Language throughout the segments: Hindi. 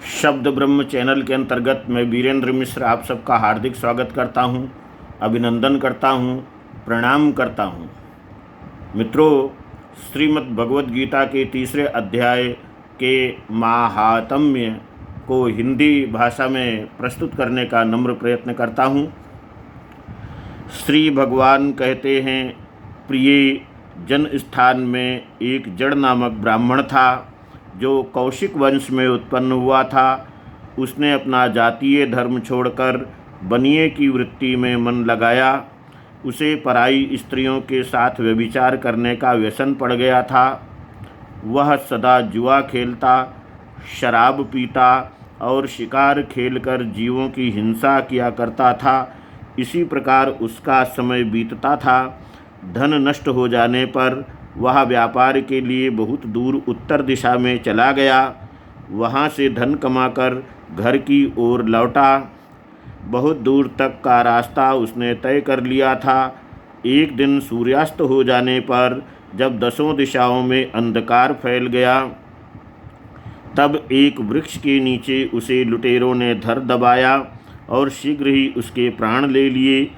शब्द ब्रह्म चैनल के अंतर्गत मैं वीरेंद्र मिश्र आप सबका हार्दिक स्वागत करता हूं, अभिनंदन करता हूं, प्रणाम करता हूं। मित्रों, श्रीमद् भगवद गीता के तीसरे अध्याय के महात्म्य को हिंदी भाषा में प्रस्तुत करने का नम्र प्रयत्न करता हूं। श्री भगवान कहते हैं, प्रिय जन स्थान में एक जड़ नामक ब्राह्मण था जो कौशिक वंश में उत्पन्न हुआ था। उसने अपना जातीय धर्म छोड़कर बनिए की वृत्ति में मन लगाया। उसे पराई स्त्रियों के साथ व्यभिचार करने का व्यसन पड़ गया था। वह सदा जुआ खेलता, शराब पीता और शिकार खेलकर जीवों की हिंसा किया करता था। इसी प्रकार उसका समय बीतता था। धन नष्ट हो जाने पर वह व्यापार के लिए बहुत दूर उत्तर दिशा में चला गया। वहाँ से धन कमाकर घर की ओर लौटा। बहुत दूर तक का रास्ता उसने तय कर लिया था। एक दिन सूर्यास्त हो जाने पर जब दसों दिशाओं में अंधकार फैल गया, तब एक वृक्ष के नीचे उसे लुटेरों ने धर दबाया और शीघ्र ही उसके प्राण ले लिए।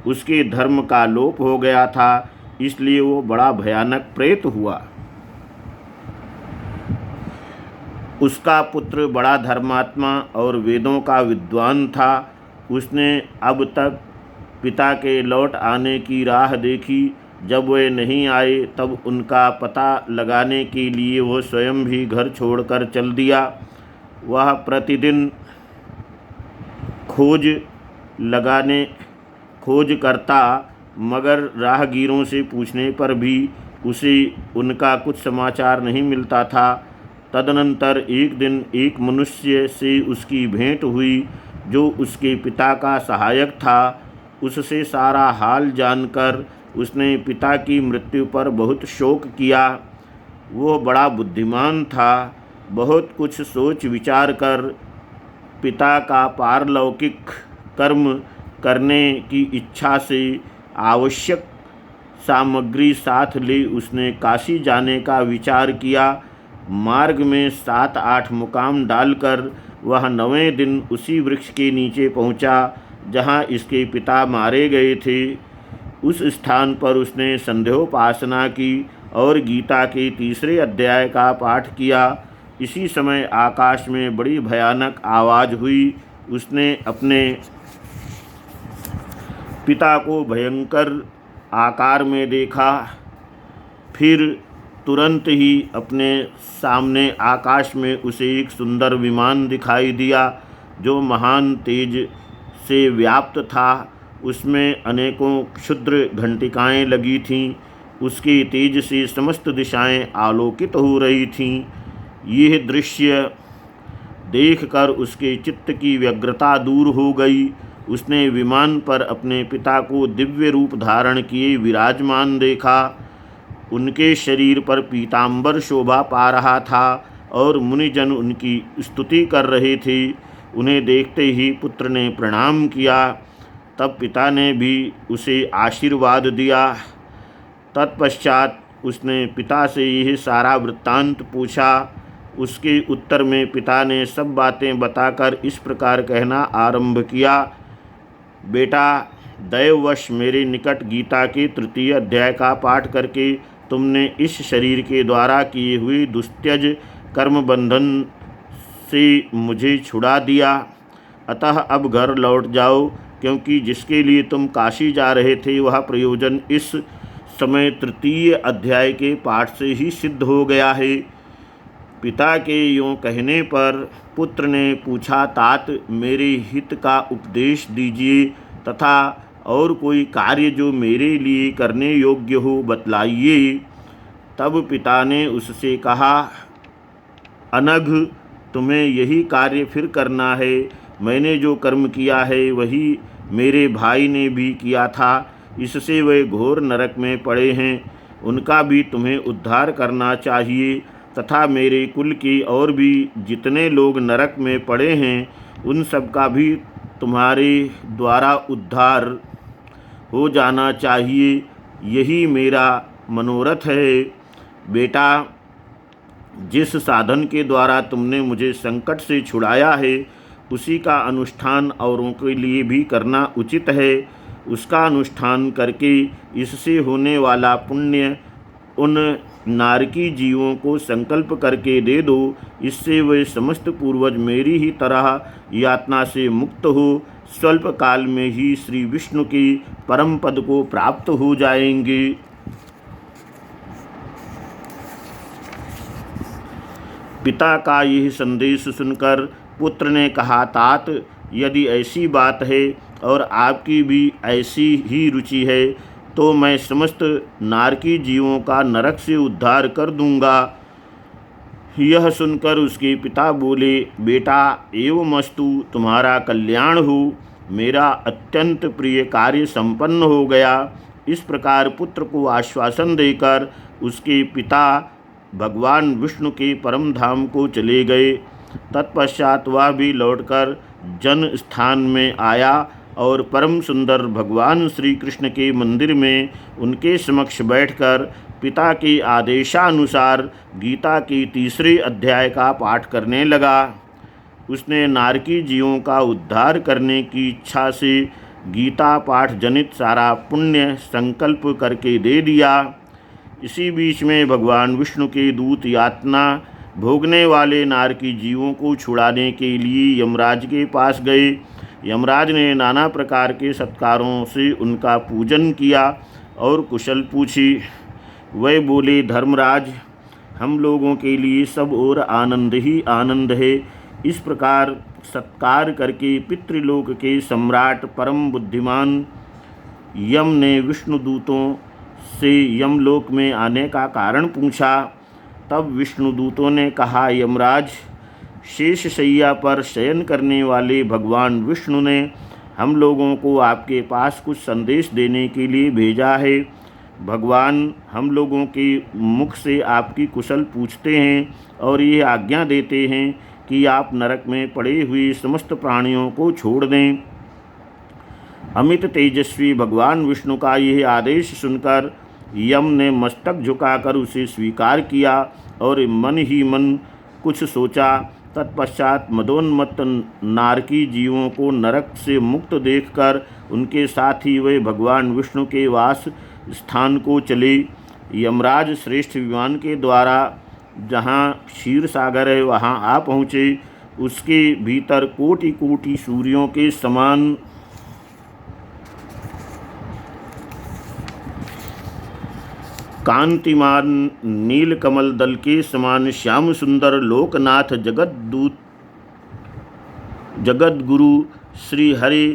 उसके धर्म का लोप हो गया था, इसलिए वो बड़ा भयानक प्रेत हुआ। उसका पुत्र बड़ा धर्मात्मा और वेदों का विद्वान था। उसने अब तक पिता के लौट आने की राह देखी। जब वे नहीं आए तब उनका पता लगाने के लिए वो स्वयं भी घर छोड़कर चल दिया। वह प्रतिदिन खोज करता, मगर राहगीरों से पूछने पर भी उसे उनका कुछ समाचार नहीं मिलता था। तदनंतर एक दिन एक मनुष्य से उसकी भेंट हुई जो उसके पिता का सहायक था। उससे सारा हाल जानकर उसने पिता की मृत्यु पर बहुत शोक किया। वो बड़ा बुद्धिमान था। बहुत कुछ सोच विचार कर पिता का पारलौकिक कर्म करने की इच्छा से आवश्यक सामग्री साथ ले उसने काशी जाने का विचार किया। मार्ग में 7-8 मुकाम डालकर वह 9वें दिन उसी वृक्ष के नीचे पहुंचा जहां इसके पिता मारे गए थे। उस स्थान पर उसने संध्योपासना की और गीता के तीसरे अध्याय का पाठ किया। इसी समय आकाश में बड़ी भयानक आवाज़ हुई। उसने अपने पिता को भयंकर आकार में देखा। फिर तुरंत ही अपने सामने आकाश में उसे एक सुंदर विमान दिखाई दिया जो महान तेज से व्याप्त था। उसमें अनेकों क्षुद्र घंटिकाएँ लगी थीं। उसके तेज से समस्त दिशाएं आलोकित हो रही थीं। यह दृश्य देखकर उसके चित्त की व्यग्रता दूर हो गई। उसने विमान पर अपने पिता को दिव्य रूप धारण किए विराजमान देखा। उनके शरीर पर पीतांबर शोभा पा रहा था और मुनिजन उनकी स्तुति कर रहे थे। उन्हें देखते ही पुत्र ने प्रणाम किया। तब पिता ने भी उसे आशीर्वाद दिया। तत्पश्चात उसने पिता से यह सारा वृत्तांत पूछा। उसके उत्तर में पिता ने सब बातें बताकर इस प्रकार कहना आरंभ किया, बेटा, दैववश मेरे निकट गीता के तृतीय अध्याय का पाठ करके तुमने इस शरीर के द्वारा किए हुए दुस्त्यज कर्म बंधन से मुझे छुड़ा दिया। अतः अब घर लौट जाओ, क्योंकि जिसके लिए तुम काशी जा रहे थे वह प्रयोजन इस समय तृतीय अध्याय के पाठ से ही सिद्ध हो गया है। पिता के यूँ कहने पर पुत्र ने पूछा, तात, मेरे हित का उपदेश दीजिए तथा और कोई कार्य जो मेरे लिए करने योग्य हो बतलाइए। तब पिता ने उससे कहा, अनघ, तुम्हें यही कार्य फिर करना है। मैंने जो कर्म किया है वही मेरे भाई ने भी किया था। इससे वे घोर नरक में पड़े हैं। उनका भी तुम्हें उद्धार करना चाहिए तथा मेरे कुल के और भी जितने लोग नरक में पड़े हैं उन सब का भी तुम्हारे द्वारा उद्धार हो जाना चाहिए। यही मेरा मनोरथ है। बेटा, जिस साधन के द्वारा तुमने मुझे संकट से छुड़ाया है उसी का अनुष्ठान औरों के लिए भी करना उचित है। उसका अनुष्ठान करके इससे होने वाला पुण्य उन नारकी जीवों को संकल्प करके दे दो, इससे वे समस्त पूर्वज मेरी ही तरह यातना से मुक्त हो स्वल्प काल में ही श्री विष्णु की परम पद को प्राप्त हो जाएंगे। पिता का यह संदेश सुनकर पुत्र ने कहा, तात, यदि ऐसी बात है और आपकी भी ऐसी ही रुचि है तो मैं समस्त नारकी जीवों का नरक से उद्धार कर दूंगा। यह सुनकर उसके पिता बोले, बेटा एवमस्तु, तुम्हारा कल्याण हो, मेरा अत्यंत प्रिय कार्य संपन्न हो गया। इस प्रकार पुत्र को आश्वासन देकर उसके पिता भगवान विष्णु के परम धाम को चले गए। तत्पश्चात वह भी लौटकर जन स्थान में आया और परम सुंदर भगवान श्री कृष्ण के मंदिर में उनके समक्ष बैठकर पिता के आदेशानुसार गीता के 3 अध्याय का पाठ करने लगा। उसने नारकी जीवों का उद्धार करने की इच्छा से गीता पाठ जनित सारा पुण्य संकल्प करके दे दिया। इसी बीच में भगवान विष्णु के दूत यातना भोगने वाले नारकी जीवों को छुड़ाने के लिए यमराज के पास गए। यमराज ने नाना प्रकार के सत्कारों से उनका पूजन किया और कुशल पूछी। वे बोले, धर्मराज, हम लोगों के लिए सब और आनंद ही आनंद है। इस प्रकार सत्कार करके पितृलोक के सम्राट परम बुद्धिमान यम ने विष्णुदूतों से यमलोक में आने का कारण पूछा। तब विष्णुदूतों ने कहा, यमराज, शेष शैया पर शयन करने वाले भगवान विष्णु ने हम लोगों को आपके पास कुछ संदेश देने के लिए भेजा है। भगवान हम लोगों के मुख से आपकी कुशल पूछते हैं और ये आज्ञा देते हैं कि आप नरक में पड़े हुए समस्त प्राणियों को छोड़ दें। अमित तेजस्वी भगवान विष्णु का यह आदेश सुनकर यम ने मस्तक झुकाकर उसे स्वीकार किया और मन ही मन कुछ सोचा। तत्पश्चात मदोन्मत्त नारकी जीवों को नरक से मुक्त देखकर उनके साथ ही वे भगवान विष्णु के वास स्थान को चले। यमराज श्रेष्ठ विमान के द्वारा जहाँ क्षीर सागर है वहाँ आ पहुँचे। उसके भीतर कोटि कोटि सूर्यों के समान कांतिमान नीलकमल दल के समान श्याम सुंदर लोकनाथ जगद्गुरु श्री हरि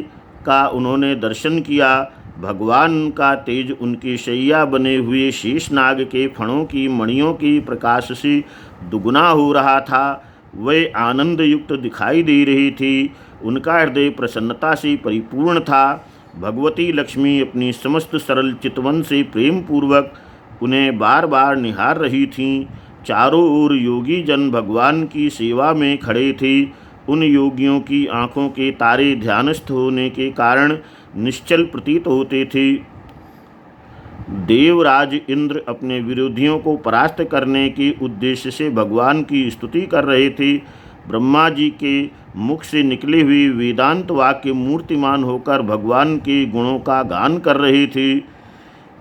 का उन्होंने दर्शन किया। भगवान का तेज उनकी शैया बने हुए शेषनाग के फणों की मणियों की प्रकाश से दुगुना हो रहा था। वे आनंद युक्त दिखाई दे रही थी। उनका हृदय प्रसन्नता से परिपूर्ण था। भगवती लक्ष्मी अपनी समस्त सरल चितवन से प्रेम पूर्वक उन्हें बार बार निहार रही थीं। चारों ओर योगी जन भगवान की सेवा में खड़े थे। उन योगियों की आँखों के तारे ध्यानस्थ होने के कारण निश्चल प्रतीत होते थे। देवराज इंद्र अपने विरोधियों को परास्त करने के उद्देश्य से भगवान की स्तुति कर रहे थे। ब्रह्मा जी के मुख से निकले हुए वेदांत वाक्य मूर्तिमान होकर भगवान के गुणों का गान कर रहे थे।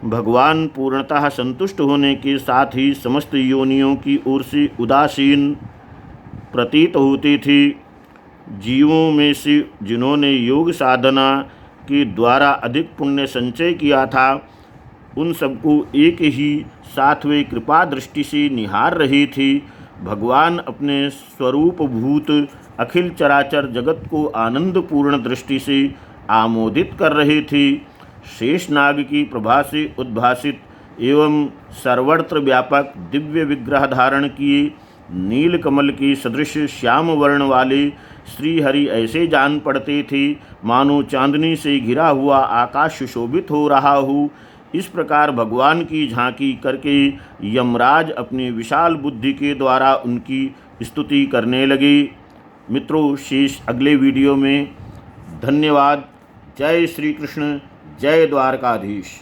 भगवान पूर्णतः संतुष्ट होने के साथ ही समस्त योनियों की ओर से उदासीन प्रतीत होते थे। जीवों में से जिन्होंने योग साधना के द्वारा अधिक पुण्य संचय किया था, उन सबको एक ही साथ वे कृपा दृष्टि से निहार रहे थे। भगवान अपने स्वरूप भूत अखिल चराचर जगत को आनंदपूर्ण दृष्टि से आमोदित कर रहे थे। शेषनाग की प्रभा से उद्भासित एवं सर्वत्र व्यापक दिव्य विग्रह धारण किए नीलकमल की सदृश श्याम वर्ण वाले श्री हरि ऐसे जान पड़ते थे मानो चांदनी से घिरा हुआ आकाश सुशोभित हो रहा हो। इस प्रकार भगवान की झांकी करके यमराज अपनी विशाल बुद्धि के द्वारा उनकी स्तुति करने लगे। मित्रों, शेष अगले वीडियो में। धन्यवाद। जय श्री कृष्ण। जय द्वारकाधीश।